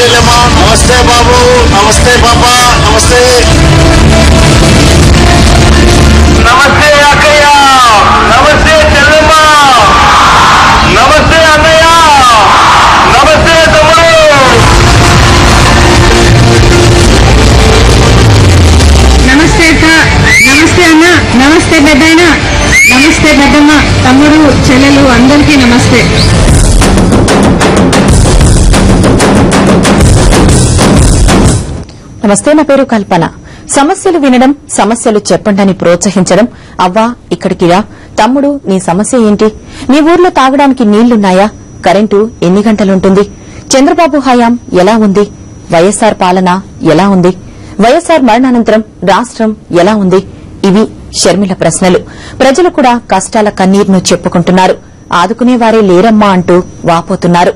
చెల్లెమ్మ, నమస్తే బాబు, నమస్తే పాపా, నమస్తే నమస్తే అక్కయ్య, నమస్తే చెల్లెమ్మ, నమస్తే అన్నయ్య, నమస్తే తమ్ముడు. నమస్తే అక్క, నమస్తే అన్న, నమస్తే పెద్దయిన, నమస్తే పెద్దమ్మ, తమ్ముడు చెల్లెలు అందరికీ నమస్తే. నమస్తే, నా పేరు కల్పన. సమస్యలు వినడం, సమస్యలు చెప్పండి ప్రోత్సహించడం. అవ్వా ఇక్కడికి రా, తమ్ముడు నీ సమస్య ఏంటి, నీ ఊర్లో తాగడానికి నీళ్లున్నాయా, కరెంటు ఎన్ని గంటలుంటుంది, చంద్రబాబు హయాం ఎలా ఉంది, వైఎస్సార్ పాలన ఎలా ఉంది, వైఎస్సార్ మరణానంతరం రాష్ట్రం ఎలా ఉంది, ఇవి షర్మిల ప్రశ్నలు. ప్రజలు కూడా కష్టాల కన్నీరును చెప్పుకుంటున్నారు. ఆదుకునేవారే లేరమ్మా అంటూ వాపోతున్నారు.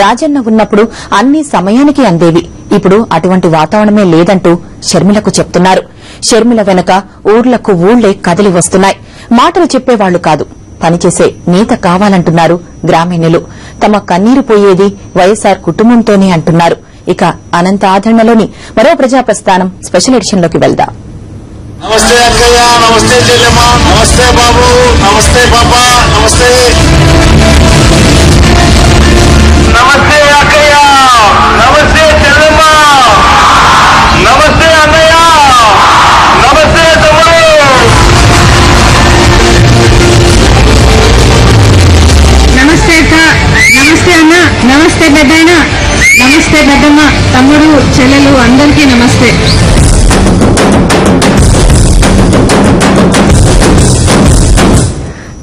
రాజన్న ఉన్నప్పుడు అన్ని సమయానికి అందేవి, ఇప్పుడు అటువంటి వాతావరణమే లేదంటూ షర్మిలకు చెప్తున్నారు. షర్మిల వెనక ఊర్లకు ఊళ్లే కదిలి వస్తున్నాయి. మాటలు చెప్పేవాళ్లు కాదు, పనిచేసే నేత కావాలంటున్నారు గ్రామీణులు. తమ కన్నీరు పోయేది వైఎస్సార్ కుటుంబంతోనే అంటున్నారు. ఇక అనంత ఆదరణలోని మరో ప్రజా ప్రస్థానం స్పెషల్ ఎడిషన్లోకి వెళ్దాం. నమస్తే అక్కయ్య, నమస్తే చెల్లెమ్మ, నమస్తే బాబు, నమస్తే పాపా, నమస్తే నమస్తే అక్కయ్య, నమస్తే చెల్లెమ్మ, నమస్తే అన్నయ్య, నమస్తే తమ్ముడు. నమస్తే అక్క, నమస్తే అన్న, నమస్తే పెద్దయిన, నమస్తే పెద్దమ్మ, తమ్ముడు చెల్లెలు అందరికీ నమస్తే.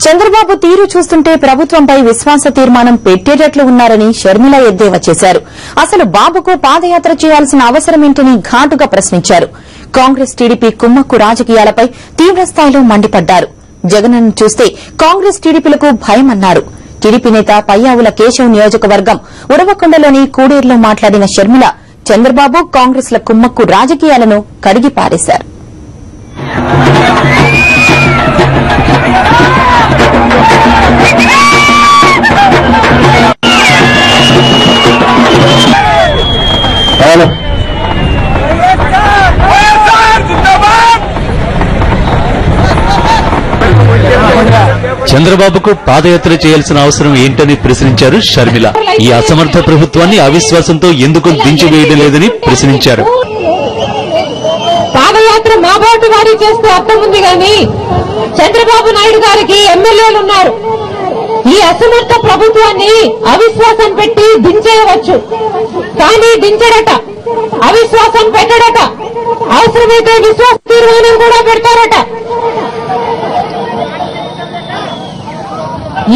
చంద్రబాబు తీరు చూస్తుంటే ప్రభుత్వంపై విశ్వాస తీర్మానం పెట్టేటట్లు ఉన్నారని షర్మిల ఎద్దేవా చేశారు. అసలు బాబుకు పాదయాత్ర చేయాల్సిన అవసరమేంటని ఘాటుగా ప్రశ్నించారు. కాంగ్రెస్ టీడీపీ కుమ్మక్కు రాజకీయాలపై తీవ్రస్థాయిలో మండిపడ్డారు. జగన్ను చూస్తే కాంగ్రెస్ టీడీపీలకు భయమన్నారు. టీడీపీ నేత పయ్యావుల కేశవ్ నియోజకవర్గం ఉరవకొండలోని కూడేరులో మాట్లాడిన షర్మిల చంద్రబాబు కాంగ్రెస్ల కుమ్మక్కు రాజకీయాలను కడిగి పారేశారు. చంద్రబాబుకు పాదయాత్ర చేయాల్సిన అవసరం ఏంటని ప్రశ్నించారు షర్మిల. ఈ అసమర్థ ప్రభుత్వాన్ని అవిశ్వాసంతో ఎందుకు దించివేయడం లేదని ప్రశ్నించారు. పాదయాత్ర మాబాటు వారి చేస్తే అర్థం ఉంది గాని చంద్రబాబు నాయుడు గారికి ఎమ్మెల్యేలున్నారు. ఈ అసమర్థ ప్రభుత్వాన్ని అవిశ్వాసం పెట్టి దించేయవచ్చు, కానీ దించడట, అవిశ్వాసం పెట్టడట, అవసరమైతే విశ్వాస తీర్మానం కూడా పెడతారట.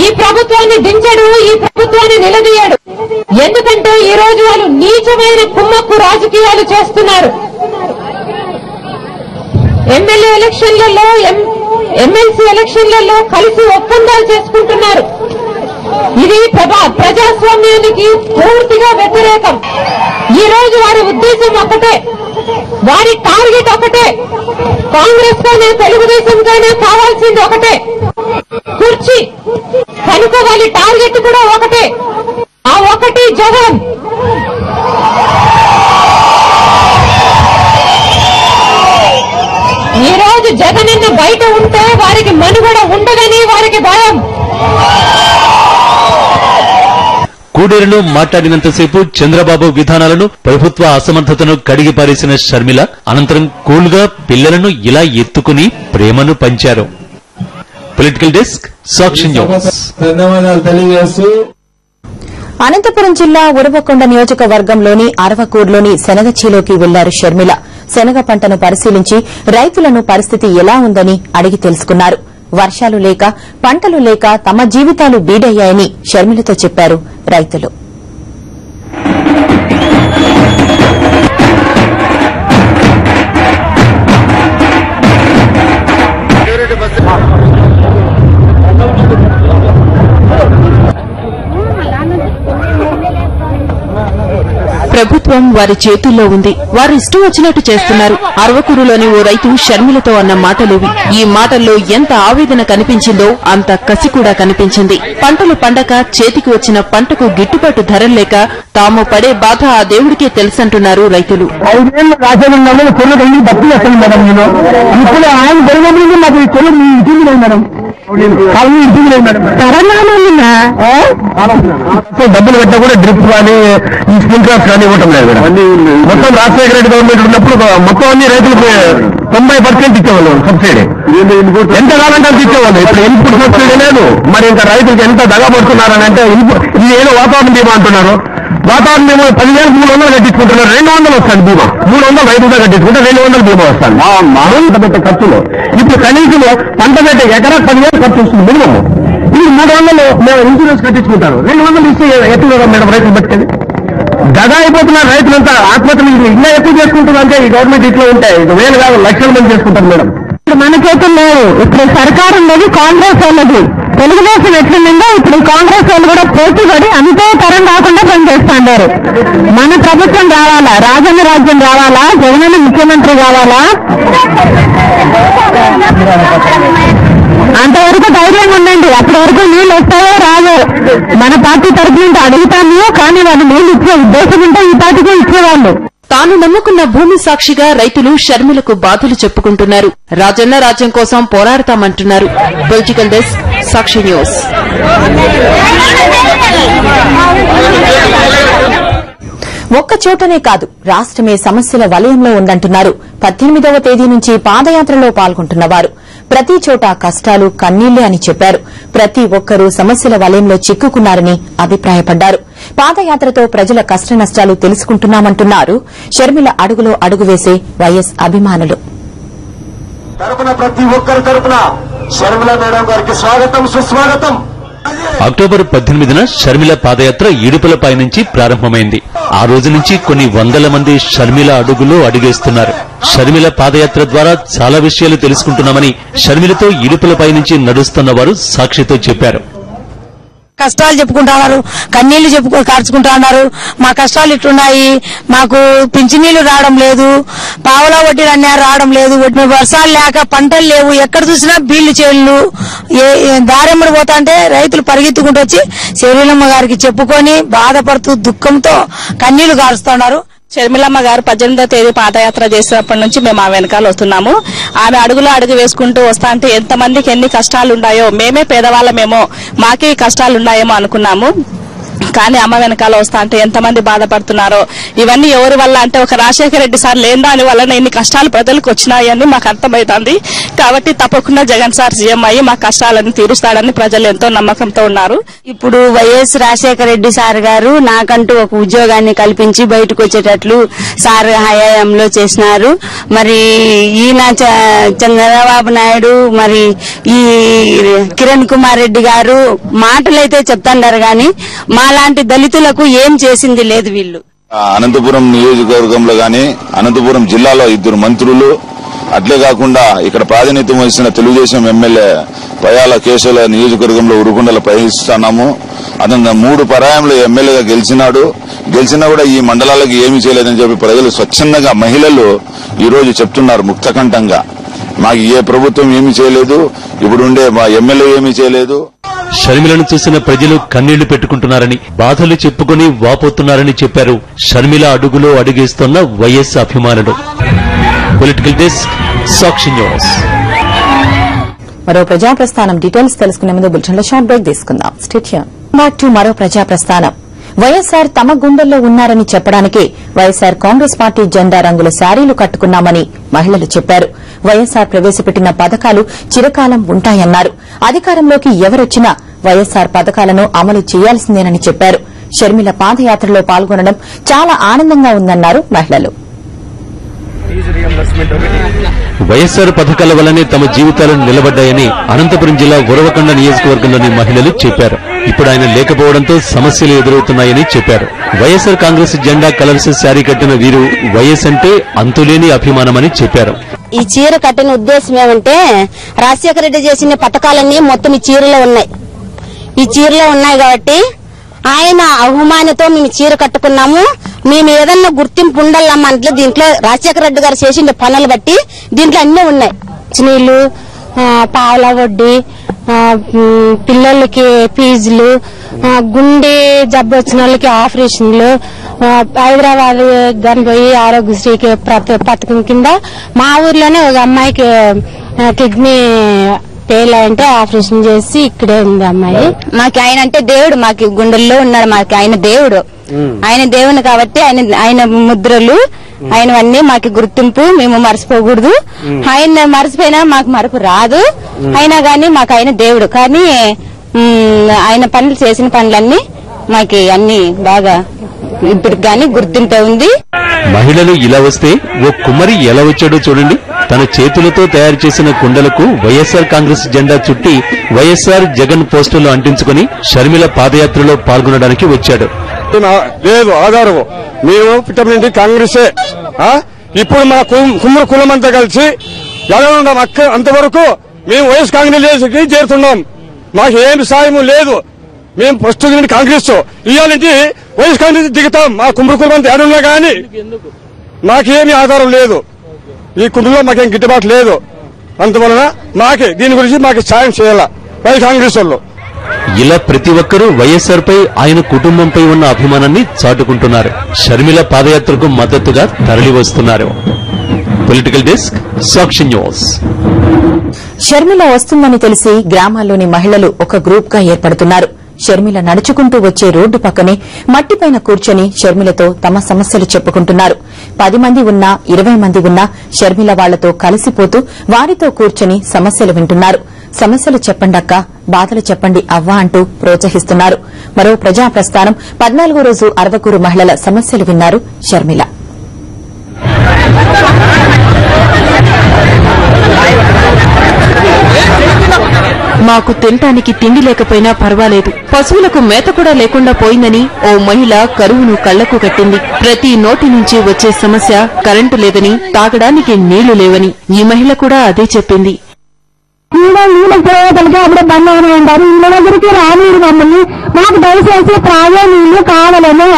ఈ ప్రభుత్వాన్ని దించడు, ఈ ప్రభుత్వాన్ని నిలదీయడు. ఎందుకంటే ఈ రోజు వాళ్ళు నీచమైన కుమ్మక్కు రాజకీయాలు చేస్తున్నారు. ఎమ్మెల్యే ఎలక్షన్లలో, ఎమ్మెల్సీ ఎలక్షన్లలో కలిసి ఒప్పందాలు చేసుకుంటున్నారు. ఇది ప్రజాస్వామ్యానికి పూర్తిగా వ్యతిరేకం. ఈ రోజు వారి ఉద్దేశం ఒకటే, వారి టార్గెట్ ఒకటే. కాంగ్రెస్ కైనా తెలుగుదేశం కైనా కావాల్సింది ఒకటే, కుర్చీ. కనుక వాళ్ళ టార్గెట్ కూడా ఒకటే, ఆ ఒకటి జగన్. ఈ రోజు జగన్ బయట ఉంటే వారికి మనుగడ ఉండదని వారికి భయం. కూడేరులో మాట్లాడినంతసేపు చంద్రబాబు విధానాలను, ప్రభుత్వ అసమర్థతను కడిగి పారేసిన షర్మిల అనంతరం కూల్గా పిల్లలను ఇలా ఎత్తుకుని ప్రేమను పంచారు. పొలిటికల్ డెస్క్ సాక్షి న్యూస్. ధన్యవాదాలు తెలియజేస్తూ అనంతపురం జిల్లా ఉరవకొండ నియోజకవర్గంలోని అరవకూరులోని శనగచేలోకి వెళ్లారు షర్మిల. శనగ పంటను పరిశీలించి రైతులను పరిస్థితి ఎలా ఉందని అడిగి తెలుసుకున్నారు. వర్షాలు లేక, పంటలు లేక తమ జీవితాలు బీడయ్యాయని షర్మిలతో చెప్పారు రైతులు. ప్రభుత్వం వారి చేతుల్లో ఉంది. వారు ఇష్టం వచ్చినట్టు చేస్తున్నారు. అరవకూరులోని ఓ రైతు షర్మిలతో అన్న మాటలివి. ఈ మాటల్లో ఎంత ఆవేదన కనిపించిందో అంత కసి కూడా కనిపించింది. పంటలు పండక చేతికి వచ్చిన పంటకు గిట్టుబాటు ధరలు లేక తాము పడే బాధ ఆ దేవుడికే తెలుసంటున్నారు రైతులు. డబ్బులు పెట్టా కూడా డ్రిప్ కానీ ఈ స్ప్రింక్లర్స్ కానీ ఇవ్వటం లేదు. మొత్తం రాజశేఖర రెడ్డి గవర్నమెంట్ ఉన్నప్పుడు మొత్తం అన్ని రైతులకు 90% ఇచ్చేవాళ్ళు సబ్సిడీ. ఎంత కావాలంటే అంత ఇచ్చేవాళ్ళు. ఇప్పుడు ఇన్పుట్ సబ్సిడీ లేదు. మరి ఇంకా రైతులకు ఎంత దగా పడుతున్నారని అంటే ఇది ఏదో వాతావరణ బీమా అంటున్నారు. వాతావరణ బీమా 10,300 కట్టించుకుంటున్నారు. 200 వస్తాను బీమా. 300 రైతుగా కట్టించుకుంటే 200 బీమా వస్తాను. పంట పెట్టే ఖర్చులు ఇప్పుడు కనీసం పంట పెట్టే ఎకరా 10,000 ఖర్చు వస్తుంది మినిమం. ఇది 300 మేము ఇన్సూరెన్స్ కట్టించుకుంటారు. 200 ఇస్తే ఎట్లా మేడం రైతులు పెట్టేది? దగా అయిపోతున్నారు రైతులంతా. ఆత్మహత్యలు ఇంకా ఎక్కువ చేసుకుంటున్నారు. అంటే ఈ గవర్నమెంట్ ఇట్లా ఉంటాయి. ఇది వేలు కాదు లక్షల మంది చేసుకుంటారు మేడం. ఇప్పుడు మన చేతులు లేవు. ఇప్పుడు సర్కారు ఉన్నది కాంగ్రెస్ వాళ్ళది. తెలుగుదేశం ఎట్లుందో ఇప్పుడు కాంగ్రెస్ వాళ్ళు కూడా పోటీ పడి అంతే తరం కాకుండా పనిచేస్తున్నారు. మన ప్రభుత్వం రావాలా, రాజన్న రాజ్యం రావాలా, జగనన్న ముఖ్యమంత్రి కావాలా, అంతవరకు ధైర్యంగా ఉండండి. అప్పటి వరకు నీళ్ళు వస్తాయో రావో మన పార్టీ తరఫు నుండి అడుగుతాము. కానీ వాళ్ళు నీళ్ళు ఇచ్చే ఉద్దేశం ఉంటే ఈ పార్టీకే ఇచ్చేవాళ్ళు. తాను నమ్ముకున్న భూమి సాక్షిగా రైతులు షర్మిలకు బాధలు చెప్పుకుంటున్నారు. రాజన్న రాజ్యం కోసం పోరాడతామంటున్నారు. పొలిటికల్ డెస్క్, సాక్షి న్యూస్. ఒక్క చోటనే కాదు, రాష్ట్రమే సమస్యల వలయంలో ఉందంటున్నారు 18వ తేదీ నుంచి పాదయాత్రలో పాల్గొంటున్న వారు. ప్రతి చోట కష్టాలు, కన్నీళ్లే అని చెప్పారు. ప్రతి ఒక్కరూ సమస్యల వలయంలో చిక్కుకున్నారని అభిప్రాయపడ్డారు. పాదయాత్రతో ప్రజల కష్టనష్టాలు తెలుసుకుంటున్నామంటున్నారు షర్మిల అడుగులో అడుగు వేసే వైఎస్ అభిమానులు. ప్రతి ఒక్కరి తరపున షర్మిల మేడం గారికి స్వాగతం, సుస్వాగతం. అక్టోబర్ 18న షర్మిల పాదయాత్ర ఇడుపులపై నుంచి ప్రారంభమైంది. ఆ రోజు నుంచి కొన్ని వందల మంది షర్మిల అడుగులో అడుగేస్తున్నారు. షర్మిల పాదయాత్ర ద్వారా చాలా విషయాలు తెలుసుకుంటున్నామని షర్మిలతో ఇడుపులపై నుంచి నడుస్తున్న వారు సాక్షితో చెప్పారు. కష్టాలు చెప్పుకుంటున్నారు, కన్నీళ్లు కార్చుకుంటున్నారు. మా కష్టాలు ఇట్లున్నాయి, మాకు పింఛనీళ్లు రావడం లేదు, పావలా వడ్డీలు అన్నారు రావడం లేదు, వర్షాలు లేక పంటలు లేవు, ఎక్కడ చూసినా బీళ్లు చేళ్లు. దారెమ్మడి పోతా అంటే రైతులు పరిగెత్తుకుంటూ వచ్చి శరీరమ్మ గారికి చెప్పుకొని బాధపడుతూ దుఃఖంతో కన్నీళ్లు కారుస్తున్నారు. షర్మిలమ్మ గారు 18వ తేదీ పాదయాత్ర చేసినప్పటి నుంచి మేము ఆ వెనకాల వస్తున్నాము. ఆమె అడుగులో అడుగు వేసుకుంటూ వస్తా అంటే ఎంతమందికి ఎన్ని కష్టాలున్నాయో, మేమే పేదవాళ్ళమేమో, మాకే కష్టాలున్నాయేమో అనుకున్నాము. కానీ అమ్మ వెనకాల వస్తా అంటే ఎంతమంది బాధపడుతున్నారో, ఇవన్నీ ఎవరి వల్ల అంటే ఒక రాజశేఖర రెడ్డి సార్ లేని దాని వల్ల ఎన్ని కష్టాలు ప్రజలకు వచ్చినాయని మాకు అర్థమవుతుంది. కాబట్టి తప్పకుండా జగన్ సార్ సీఎం అయ్యి మా కష్టాలను తీరుస్తాడని ప్రజలు ఎంతో నమ్మకంతో ఉన్నారు. ఇప్పుడు వైఎస్ రాజశేఖర రెడ్డి సార్ గారు నాకంటూ ఒక ఉద్యోగాన్ని కల్పించి బయటకు వచ్చేటట్లు సార్ హయాంలో చేసినారు. మరి ఈయన చంద్రబాబు నాయుడు, మరి ఈ కిరణ్ కుమార్ రెడ్డి గారు మాటలైతే చెప్తున్నారు గాని మాలాంటి దళితులకు ఏం చేసింది లేదు. వీళ్ళు అనంతపురం నియోజకవర్గంలో గాని అనంతపురం జిల్లాలో 2 మంత్రులు, అట్లే కాకుండా ఇక్కడ ప్రాతినిధ్యం వహిస్తున్న తెలుగుదేశం ఎమ్మెల్యే పయాల కేశవుల నియోజకవర్గంలో ఉరుకుండలు ప్రవహిస్తున్నాము. అతను 3 పర్యాయంలో ఎమ్మెల్యేగా గెలిచినా కూడా ఈ మండలాలకు ఏమీ చేయలేదని చెప్పి ప్రజలు స్వచ్ఛందంగా, మహిళలు ఈ రోజు చెప్తున్నారు ముక్తకంఠంగా. మాకు ఏ ప్రభుత్వం ఏమీ చేయలేదు, ఇప్పుడుండే మా ఎమ్మెల్యే ఏమీ చేయలేదు. షర్మిలను చూసిన ప్రజలు కన్నీళ్లు పెట్టుకుంటున్నారని, బాధలు చెప్పుకుని వాపోతున్నారని చెప్పారు షర్మిల అడుగులో అడుగేస్తున్న వైఎస్ అభిమానులు. పొలిటికల్ డెస్క్, సాక్షి న్యూస్. మరో ప్రజాప్రస్థానం డీటెయిల్స్ తెలుసుకునే ముందు బులెటిన్లో షార్ట్ బ్రేక్ తీసుకుందాం. Stay tune. బ్యాక్ టు మరో ప్రజాప్రస్థానం. వైఎస్సార్ తమ గుండెల్లో ఉన్నారని చెప్పడానికే వైఎస్సార్ కాంగ్రెస్ పార్టీ జెండా రంగుల శారీలు కట్టుకున్నామని మహిళలు చెప్పారు. వైఎస్సార్ ప్రవేశపెట్టిన పథకాలు చిరకాలం ఉంటాయన్నారు. అధికారంలోకి ఎవరొచ్చినా వైఎస్సార్ పథకాలను అమలు చేయాల్సిందేనని చెప్పారు. షర్మిల పాదయాత్రలో పాల్గొనడం చాలా ఆనందంగా ఉందన్నారు మహిళలు. వైఎస్సార్ పథకాల వల్లనే తమ జీవితాలు నిలబడ్డాయని అనంతపురం జిల్లా ఉరవకొండ నియోజకవర్గంలోని మహిళలు చెప్పారు. ఇప్పుడు ఆయన లేకపోవడంతో సమస్యలు ఎదురవుతున్నాయని చెప్పారు. వైఎస్సార్ కాంగ్రెస్ జెండా కలర్స్ శారీ కట్టిన వీరు వైఎస్ అంటే అంతులేని అభిమానమని చెప్పారు. ఈ చీర కట్టిన ఉద్దేశం ఏమంటే రాజశేఖర రెడ్డి చేసిన పథకాలన్నీ మొత్తం ఈ చీరలో ఉన్నాయి కాబట్టి ఆయన అవమానంతో మేము చీర కట్టుకున్నాము. మేము ఏదన్నా గుర్తింపు ఉండాలమ్మా అంటే దీంట్లో రాజశేఖర రెడ్డి గారు చేసిన పనులు బట్టి దీంట్లో అన్నీ ఉన్నాయి. నీళ్లు, పావుల వడ్డీ, పిల్లలకి ఫీజులు, గుండె జబ్బు వచ్చిన వాళ్ళకి ఆపరేషన్లు, హైదరాబాద్ గాని పోయి ఆరోగ్యశ్రీకి పథకం కింద మా ఊర్లోనే ఒక అమ్మాయికి కిడ్నీ ఫెయిల్ అంటే ఆపరేషన్ చేసి ఇక్కడే ఉంది అమ్మాయి. మాకు ఆయన అంటే దేవుడు, మాకు గుండెల్లో ఉన్నాడు. మాకు ఆయన దేవుడు, ఆయన దేవుని కాబట్టి ఆయన ముద్రలు ఆయనవన్నీ మాకు గుర్తింపు. మేము మర్చిపోకూడదు. ఆయన మర్చిపోయినా మాకు మరపు రాదు. అయినా గానీ మాకు ఆయన దేవుడు. కానీ ఆయన పనులు చేసిన పనులన్నీ మాకు అన్ని బాగా ఇప్పుడు గానీ గుర్తింపు ఉంది. మహిళలు ఇలా వస్తే ఓ కుమ్మరి ఎలా వచ్చాడో చూడండి. తన చేతులతో తయారు చేసిన కుండలకు వైఎస్ఆర్ కాంగ్రెస్ జెండా చుట్టి వైఎస్ఆర్ జగన్ పోస్టులు అంటించుకుని షర్మిల పాదయాత్రలో పాల్గొనడానికి వచ్చాడు. లేదు ఆధారం, మేము పిట్టమింటి కాంగ్రెసే. ఇప్పుడు మా కుమ్మరి కులం అంతా కలిసి ఎలా ఉన్నాం అంతవరకు మేము వైఎస్ కాంగ్రెస్ చేరుతున్నాం. మాకు ఏమి సాయం లేదు. మేము ఫస్ట్ నుండి కాంగ్రెస్ ఇవ్వాలంటే వైఎస్ కాంగ్రెస్ దిగుతాం. మా కుమ్మరి కులం అంతా ఏడున్నా గానీ మాకేమీ ఆధారం లేదు. ఈ కుటుంబంలో మాకేం గిట్టుబాటు లేదు. అందువలన మాకే దీని గురించి మాకు సాయం చేయాల వైఎస్ కాంగ్రెస్ వాళ్ళు. ఇలా ప్రతి ఒక్కరూ వైఎస్ఆర్ పై ఆయన కుటుంబంపై ఉన్న అభిమానాన్ని చాటుకుంటున్నారు. షర్మిల పాదయాత్రకు మద్దతుగా తరలివస్తున్నారు. పొలిటికల్ డెస్క్, సాక్షి న్యూస్. షర్మిల వస్తుందని తెలిసి గ్రామాల్లోని మహిళలు ఒక గ్రూప్ గా ఏర్పడుతున్నారు. షర్మిల నడుచుకుంటూ వచ్చే రోడ్డు పక్కనే మట్టిపైన కూర్చొని షర్మిలతో తమ సమస్యలు చెప్పుకుంటున్నారు. 10 మంది ఉన్నా 20 మంది ఉన్నా షర్మిల వాళ్లతో కలిసిపోతూ వారితో కూర్చొని సమస్యలు వింటున్నారు. సమస్యలు చెప్పండక్క, బాధలు చెప్పండి అవ్వా అంటూ ప్రోత్సహిస్తున్నారు. మరో ప్రజా ప్రస్థానం 14వ రోజు అరవకూరు మహిళల సమస్యలు విన్నారు షర్మిల. మాకు తినటానికి తిండి లేకపోయినా పర్వాలేదు, పశువులకు మేత కూడా లేకుండా పోయిందని ఓ మహిళ కరువును కళ్లకు కట్టింది. ప్రతి నోటి నుంచి వచ్చే సమస్య కరెంటు లేదని, తాగడానికి నీళ్లు లేవని. ఈ మహిళ కూడా అదే చెప్పింది. నీళ్ళకి పోయేదలికి అప్పుడే బంద్ అవును అంటారు. ఇళ్ళ దగ్గరికి రానీరు మమ్మల్ని. మాకు దయచేసి తాగే నీళ్లు కావాలను.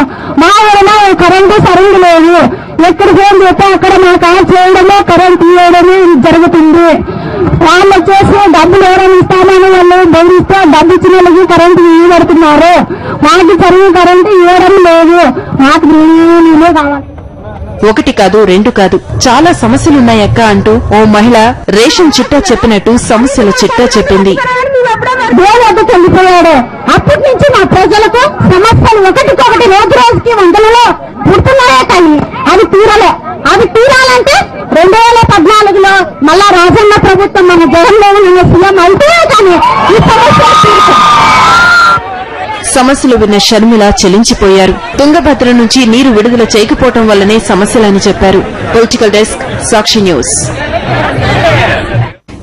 మా ఊరిలో కరెంటు సరిగ్గా లేదు. ఎక్కడికి ఏం చెప్తే అక్కడ మాకు ఆఫ్ చేయడము కరెంట్ తీయడము జరుగుతుంది. వాళ్ళు వచ్చేసి డబ్బులు ఎవరైనా ఇస్తామని వాళ్ళు బెదిరిస్తే డబ్బు ఇచ్చిన వాళ్ళకి కరెంటు ఇవ్వబడుతున్నారు. మాకు సరిగ్గా కరెంటు ఇవ్వడం లేదు. మాకు నీళ్ళు కావాలి. ఒకటి కాదు, రెండు కాదు, చాలా సమస్యలున్నాయక్క అంటూ ఓ మహిళ రేషన్ చిట్టా చెప్పినట్టు సమస్యల చిట్టా చెప్పింది. దేవుడు చనిపోయాడు. అప్పటి నుంచి మా ప్రజలకు సమస్యలు ఒకటికొకటి రోజు రోజుకి వందలలో పుడుతున్నాయే కానీ అది తీరలే. అది తీరాలంటే 2014లో మళ్ళా రాజన్న ప్రభుత్వం మన జగన్మోహన్ సీఎం అయితే కానీ ఈ సమస్య సమస్యలు విన్న షర్మిల చెలించిపోయారు. తుంగభద్ర నుంచి నీరు విడుదల చేయకపోవడం వల్లనే సమస్యలని చెప్పారు. పొలిటికల్ డెస్క్, సాక్షి న్యూస్.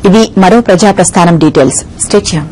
ఇది మరో ప్రజా ప్రస్థానం డీటెయిల్స్. Stay tune.